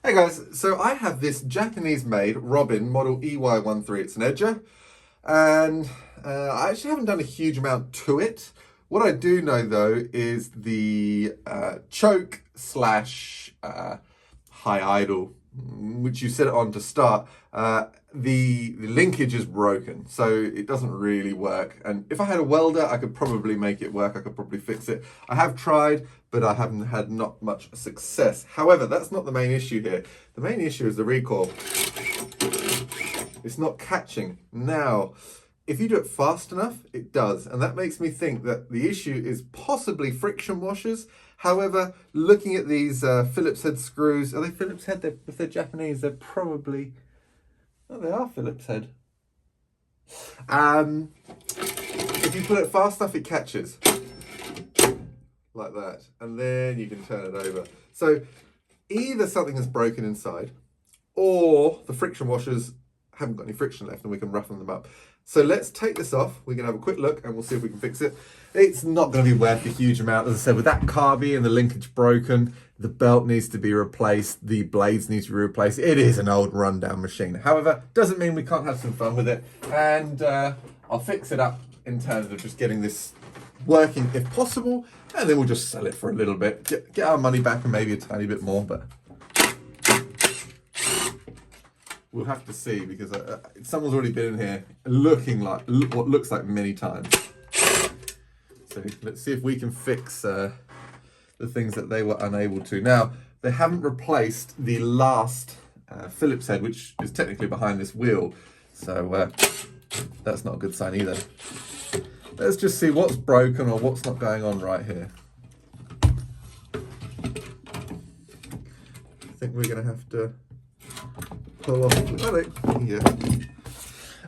Hey guys, so I have this Japanese-made Robin model EY13. It's an edger, and I actually haven't done a huge amount to it. What I do know though is the choke slash high idle, which you set it on to start. The linkage is broken, so it doesn't really work. And if I had a welder, I could probably make it work. I could probably fix it. I have tried, but I haven't had not much success. However, that's not the main issue here. The main issue is the recoil. It's not catching. Now, if you do it fast enough, it does. And that makes me think that the issue is possibly friction washers. However, looking at these Phillips head screws, are they Phillips head? If they're Japanese, they're probably... Oh, they are Phillips head. If you put it fast enough, it catches. Like that. And then you can turn it over. So either something is broken inside, or the friction washers haven't got any friction left and we can roughen them up. So let's take this off. We're going to have a quick look and we'll see if we can fix it. It's not going to be worth a huge amount. As I said, with that carby and the linkage broken, the belt needs to be replaced. The blades need to be replaced. It is an old rundown machine. However, doesn't mean we can't have some fun with it. And I'll fix it up in terms of just getting this working if possible. And then we'll just sell it for a little bit. Get our money back and maybe a tiny bit more. But we'll have to see, because someone's already been in here looking like what looks like many times. So let's see if we can fix the things that they were unable to. Now, they haven't replaced the last Phillips head, which is technically behind this wheel. So that's not a good sign either. Let's just see what's broken or what's not going on right here. I think we're going to have to pull off. Yeah.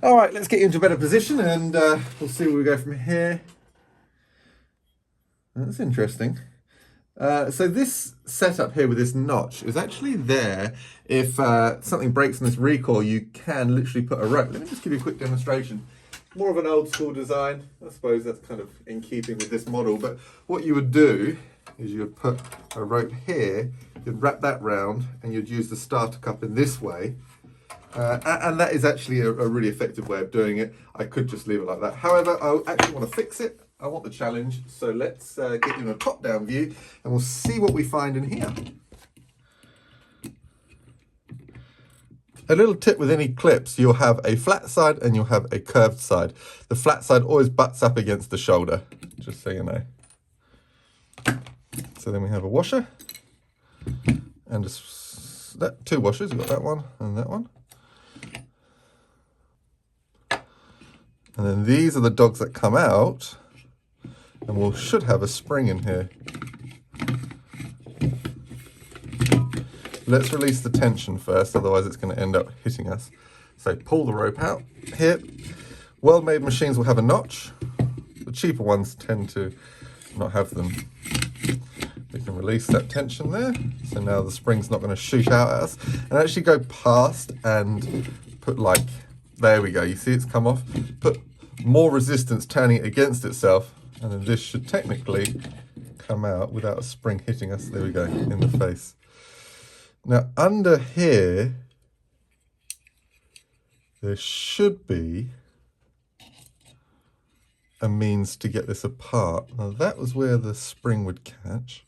All right, let's get you into a better position and we'll see where we go from here. That's interesting. So this setup here with this notch is actually there. If something breaks in this recoil, you can literally put a rope. Let me just give you a quick demonstration. More of an old school design. I suppose that's kind of in keeping with this model. But what you would do is you would put a rope here, you'd wrap that round, and you'd use the starter cup in this way. And that is actually a really effective way of doing it. I could just leave it like that. However, I actually want to fix it. I want the challenge. So let's get you in a top-down view and we'll see what we find in here. A little tip with any clips, you'll have a flat side and you'll have a curved side. The flat side always butts up against the shoulder, just so you know. So then we have a washer and two washers. We've got that one and that one. And then these are the dogs that come out, and we should have a spring in here. Let's release the tension first, otherwise it's going to end up hitting us. So pull the rope out here. Well-made machines will have a notch. The cheaper ones tend to not have them. We can release that tension there. So now the spring's not going to shoot out at us. And actually go past and put like, there we go. You see it's come off. Put more resistance turning it against itself. And then this should technically come out without a spring hitting us. There we go, in the face. Now under here, there should be a means to get this apart. Now that was where the spring would catch.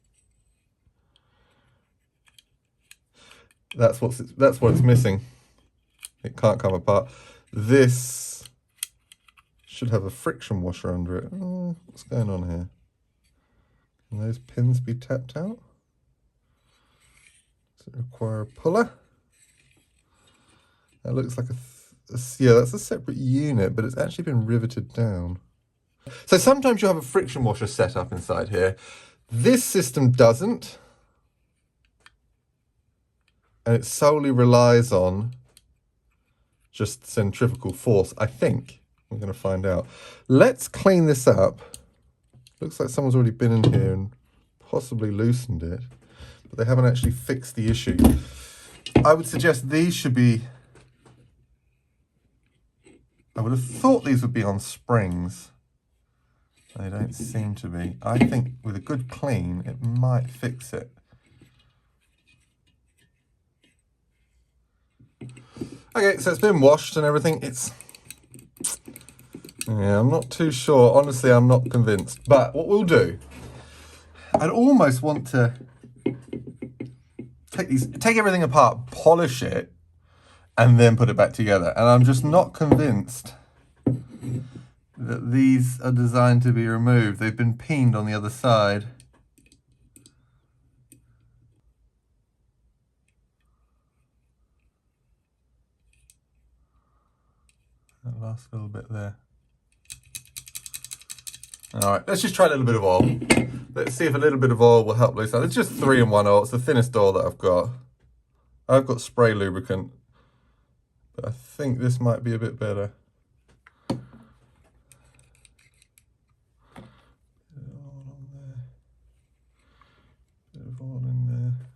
That's what it's missing. It can't come apart. This should have a friction washer under it. Oh, what's going on here? Can those pins be tapped out? Does it require a puller? That looks like yeah, that's a separate unit, but it's actually been riveted down. So sometimes you have a friction washer set up inside here. This system doesn't. And it solely relies on just centrifugal force, I think. We're going to find out. Let's clean this up. Looks like someone's already been in here and possibly loosened it, but they haven't actually fixed the issue. I would suggest these should be... I would have thought these would be on springs. They don't seem to be. I think with a good clean, it might fix it. Okay, so it's been washed and everything. Yeah, I'm not too sure. Honestly, I'm not convinced. But what we'll do, I'd almost want to take everything apart, polish it, and then put it back together. And I'm just not convinced that these are designed to be removed. They've been peened on the other side. That last little bit there. All right, let's just try a little bit of oil. Let's see if a little bit of oil will help loosen. It's just 3-in-1 oil. It's the thinnest oil that I've got. I've got spray lubricant, but I think this might be a bit better.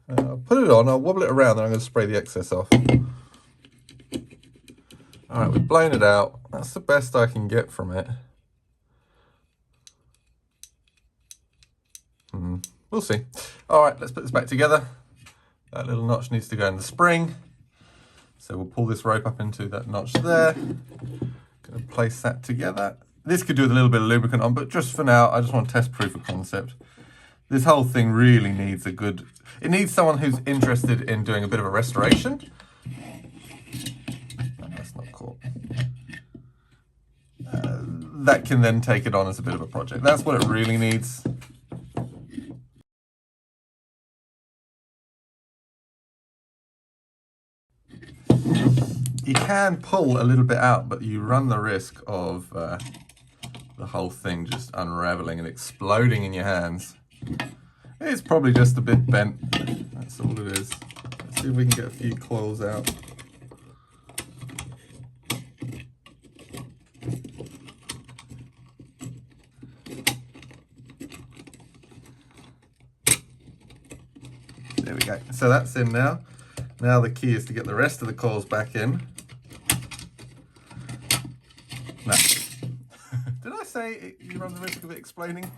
I'll put it on, I'll wobble it around, then I'm going to spray the excess off. All right, we've blown it out. That's the best I can get from it. We'll see. All right, let's put this back together. That little notch needs to go in the spring. So we'll pull this rope up into that notch there. Going to place that together. This could do with a little bit of lubricant on, but just for now, I just want to test proof of concept. This whole thing really needs it needs someone who's interested in doing a bit of a restoration. No, that's not cool. That can then take it on as a bit of a project. That's what it really needs. You can pull a little bit out, but you run the risk of the whole thing just unraveling and exploding in your hands. It's probably just a bit bent. That's all it is. Let's see if we can get a few coils out. There we go. So that's in now. Now the key is to get the rest of the coils back in. No. Did I say you run the risk of it exploding?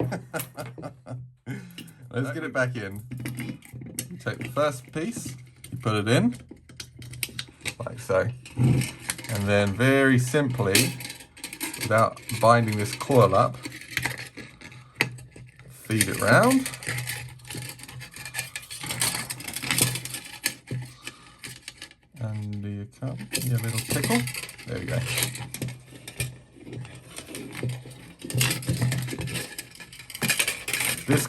Let's get it back in. You take the first piece, you put it in, like so. And then very simply, without binding this coil up, feed it round. And do you come, your little tickle. There we go. This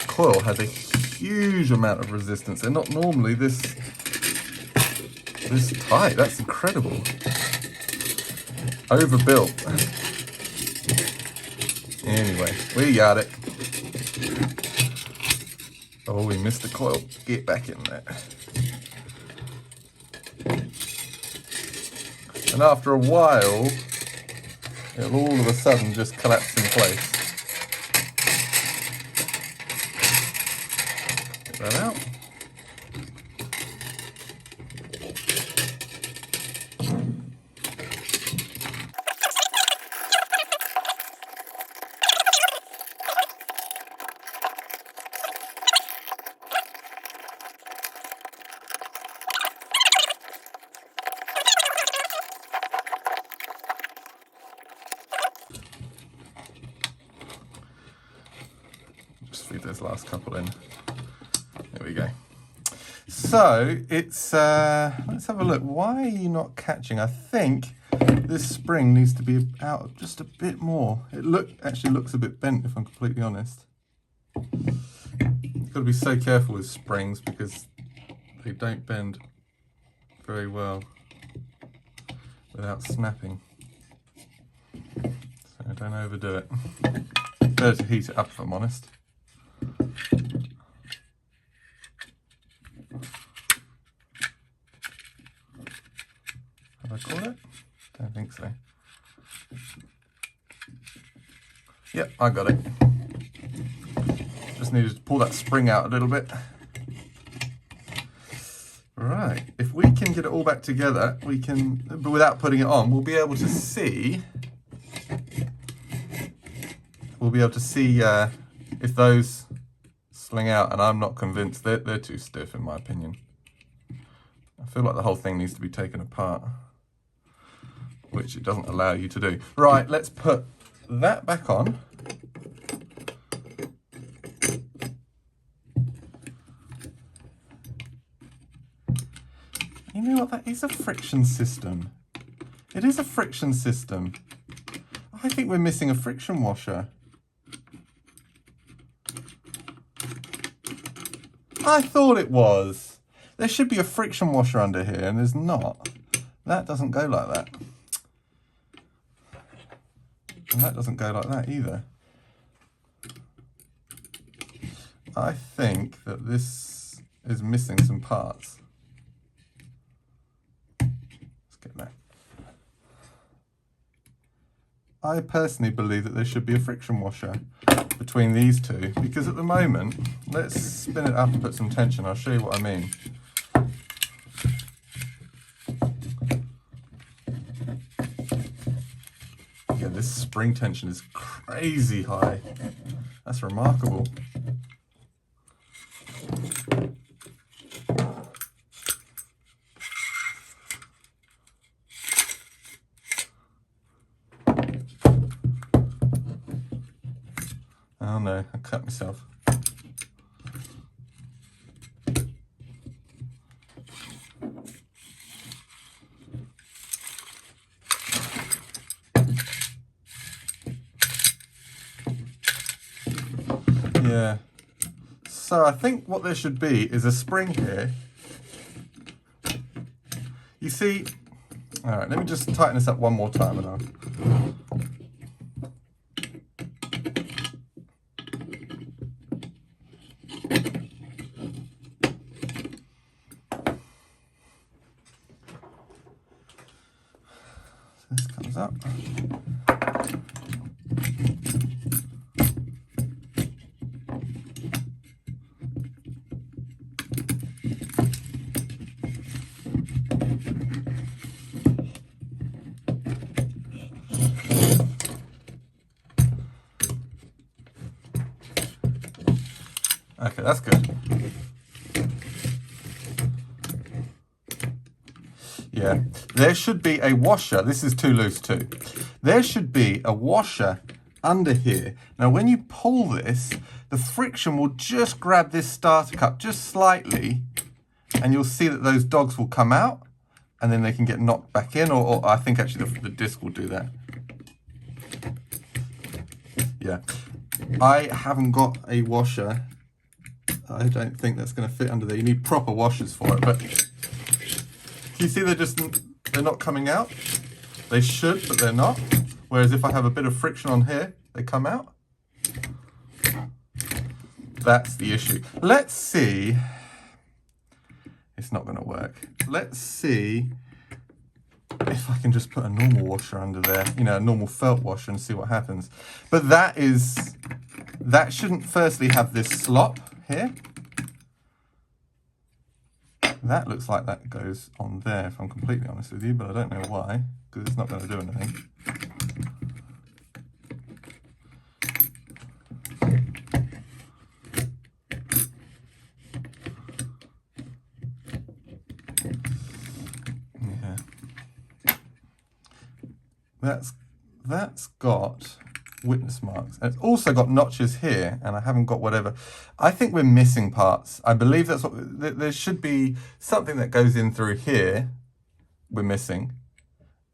coil has a huge amount of resistance. They're not normally this tight. That's incredible. Overbuilt. Anyway, we got it. Oh, we missed the coil. Get back in there. And after a while, it'll all of a sudden just collapse in place. Get that out. Feed those last couple in. There we go. So it's let's have a look. Why are you not catching? I think this spring needs to be out just a bit more. It actually looks a bit bent, if I'm completely honest. You've got to be so careful with springs because they don't bend very well without snapping. So don't overdo it. Better to heat it up, if I'm honest. Have I caught it? Don't think so. Yep, I got it. Just needed to pull that spring out a little bit. Right, if we can get it all back together, we can, but without putting it on, we'll be able to see if those sling out, and I'm not convinced. They're too stiff in my opinion. I feel like the whole thing needs to be taken apart. which it doesn't allow you to do. Right, let's put that back on. You know what, that is a friction system. It is a friction system. I think we're missing a friction washer. I thought it was. There should be a friction washer under here, and there's not. That doesn't go like that. And that doesn't go like that either. I think that this is missing some parts. Let's get that. I personally believe that there should be a friction washer between these two, because at the moment, let's spin it up and put some tension. I'll show you what I mean. Yeah, this spring tension is crazy high. That's remarkable. Oh no, I cut myself. Yeah. So I think what there should be is a spring here. You see, all right, let me just tighten this up one more time and I'll... This comes up. Okay, that's good. Yeah, there should be a washer. This is too loose too. There should be a washer under here. Now, when you pull this, the friction will just grab this starter cup just slightly, and you'll see that those dogs will come out, and then they can get knocked back in, or I think actually the disc will do that. Yeah, I haven't got a washer. I don't think that's going to fit under there. You need proper washers for it, but you see they're not coming out. They should, but they're not. Whereas if I have a bit of friction on here, they come out. That's the issue. Let's see. It's not going to work. Let's see if I can just put a normal washer under there, you know, a normal felt washer, and see what happens. But that shouldn't firstly have this slop here. That looks like that goes on there, if I'm completely honest with you, but I don't know why, because it's not going to do anything. Yeah. That's got witness marks. And it's also got notches here, and I haven't got whatever. I think we're missing parts. I believe that's what, there should be something that goes in through here. We're missing.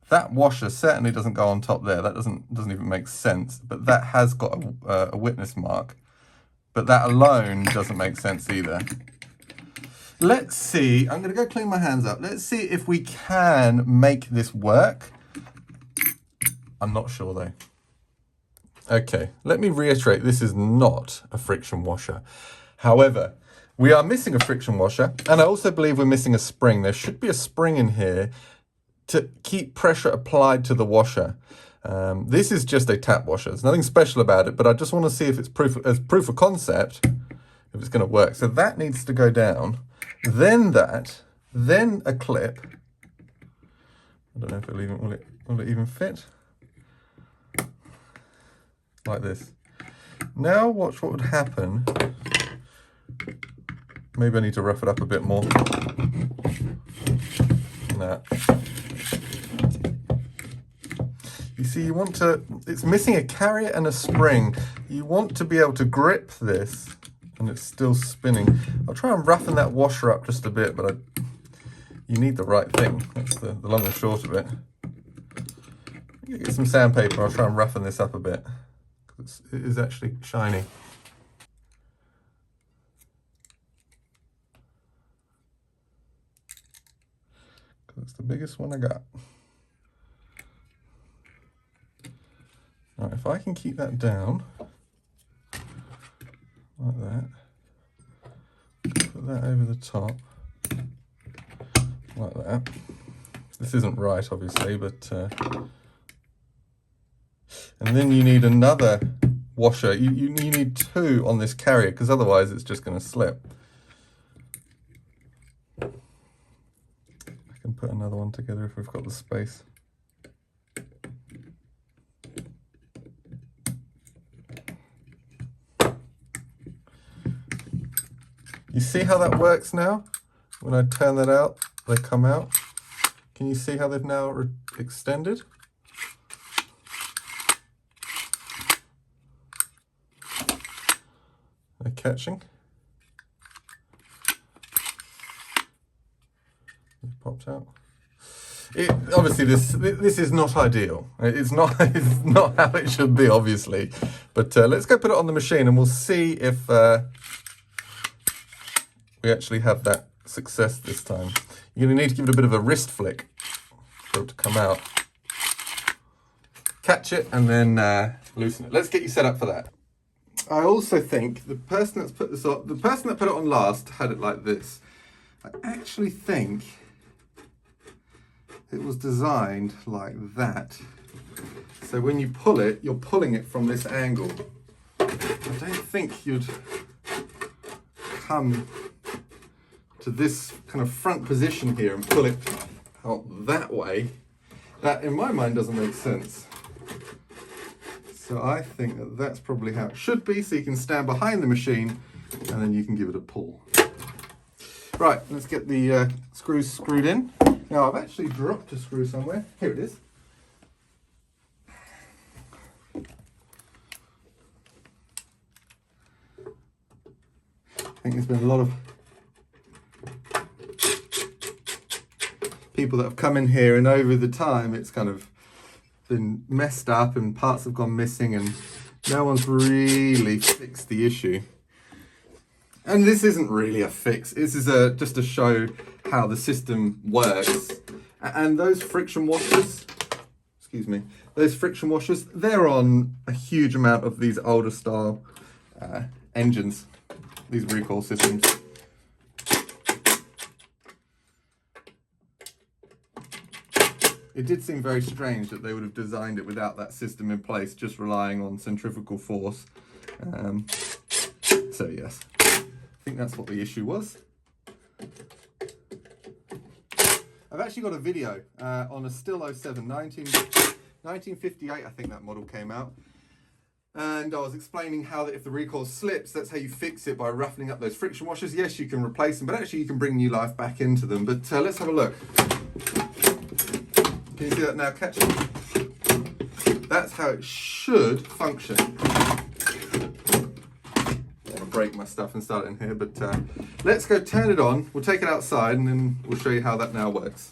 That washer certainly doesn't go on top there. That doesn't even make sense, but that has got a witness mark. But that alone doesn't make sense either. Let's see, I'm gonna go clean my hands up. Let's see if we can make this work. I'm not sure though. Okay, let me reiterate, this is not a friction washer. However, we are missing a friction washer, and I also believe we're missing a spring. There should be a spring in here to keep pressure applied to the washer. This is just a tap washer. There's nothing special about it, but I just want to see if it's proof of concept, if it's going to work. So that needs to go down, then a clip. I don't know if it'll even, will it even fit? Like this. Now watch what would happen. Maybe I need to rough it up a bit more. Nah. see you want to, it's missing a carrier and a spring. You want to be able to grip this and it's still spinning. I'll try and roughen that washer up just a bit, but you need the right thing. That's the long and short of it. Get some sandpaper, I'll try and roughen this up a bit. It is actually shiny. It's the biggest one I got. Right, if I can keep that down, like that, put that over the top, like that. This isn't right, obviously, but... and then you need another washer. You need two on this carrier, because otherwise it's just going to slip. I can put another one together if we've got the space. You see how that works now? When I turn that out, they come out. Can you see how they've now extended? They're catching. It popped out. Obviously, this is not ideal. It's not how it should be, obviously. But let's go put it on the machine, and we'll see if we actually have that success this time. You're going to need to give it a bit of a wrist flick for it to come out. Catch it and then loosen it. Let's get you set up for that. I also think the person that's put this on, the person that put it on last had it like this. I actually think it was designed like that. So when you pull it, you're pulling it from this angle. I don't think you'd come to this kind of front position here and pull it out that way. That, in my mind, doesn't make sense. So I think that that's probably how it should be, so you can stand behind the machine and then you can give it a pull. Right, let's get the screws screwed in. Now, I've actually dropped a screw somewhere. Here it is. I think there's been a lot of people that have come in here, and over the time it's kind of been messed up and parts have gone missing and no one's really fixed the issue. And this isn't really a fix. This is just to show how the system works. And those friction washers, excuse me, those friction washers, they're on a huge amount of these older style engines, these Recoil systems. It did seem very strange that they would have designed it without that system in place, just relying on centrifugal force. So yes, I think that's what the issue was. I've actually got a video on a Still 07, 1958 I think that model came out. And I was explaining how that if the Recoil slips, that's how you fix it, by roughening up those friction washers. Yes, you can replace them, but actually you can bring new life back into them. But let's have a look. Can you see that now catching? That's how it should function. I want to break my stuff and start it in here, but let's go turn it on. We'll take it outside and then we'll show you how that now works.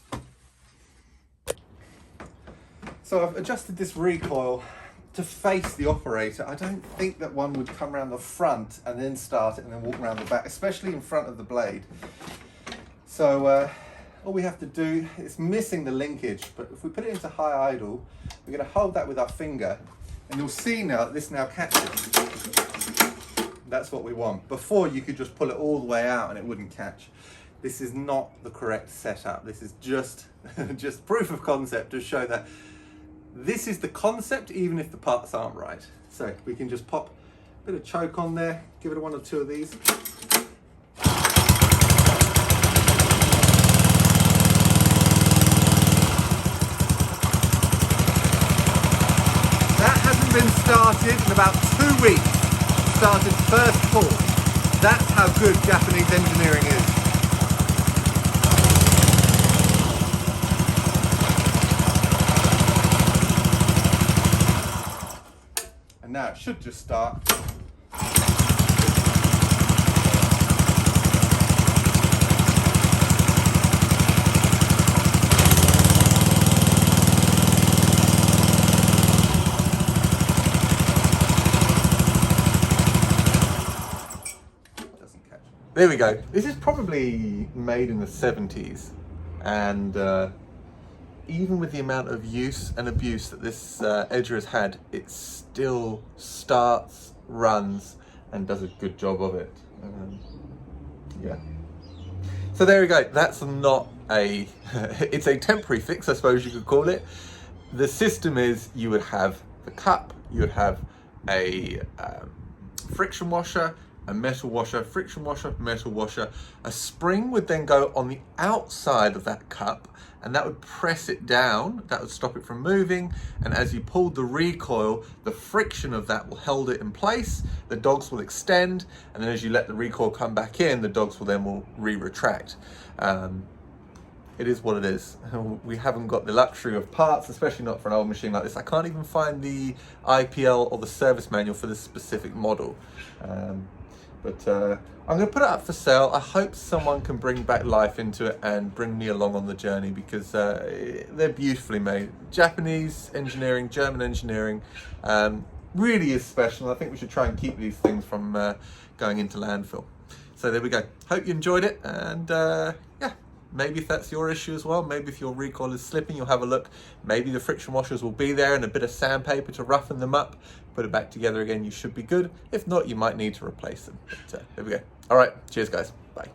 So I've adjusted this Recoil to face the operator. I don't think that one would come around the front and then start it and then walk around the back, especially in front of the blade. So all we have to do, it's missing the linkage, but if we put it into high idle, we're going to hold that with our finger, and you'll see now that this now catches. That's what we want. Before, you could just pull it all the way out and it wouldn't catch. This is not the correct setup. This is just proof of concept to show that this is the concept, even if the parts aren't right. So we can just pop a bit of choke on there, give it one or two of these. Been started in about 2 weeks. Started first pull. That's how good Japanese engineering is. Now it should just start. There we go. This is probably made in the 70s, and even with the amount of use and abuse that this edger has had, it still starts, runs, and does a good job of it. Yeah. So there we go. That's not a, it's a temporary fix, I suppose you could call it. The system is you would have the cup, you would have a friction washer, a metal washer, friction washer, metal washer. A spring would then go on the outside of that cup, and that would press it down. That would stop it from moving. And as you pulled the recoil, the friction of that will hold it in place. The dogs will extend, and then as you let the recoil come back in, the dogs will re-retract. It is what it is. We haven't got the luxury of parts, especially not for an old machine like this. I can't even find the IPL or the service manual for this specific model. But I'm going to put it up for sale. I hope someone can bring back life into it and bring me along on the journey, because they're beautifully made. Japanese engineering, German engineering, really is special. I think we should try and keep these things from going into landfill. So there we go. Hope you enjoyed it, and yeah. Maybe if that's your issue as well, maybe if your recoil is slipping, you'll have a look. Maybe the friction washers will be there and a bit of sandpaper to roughen them up. Put it back together again, you should be good. If not, you might need to replace them. But there we go. All right, cheers guys, bye.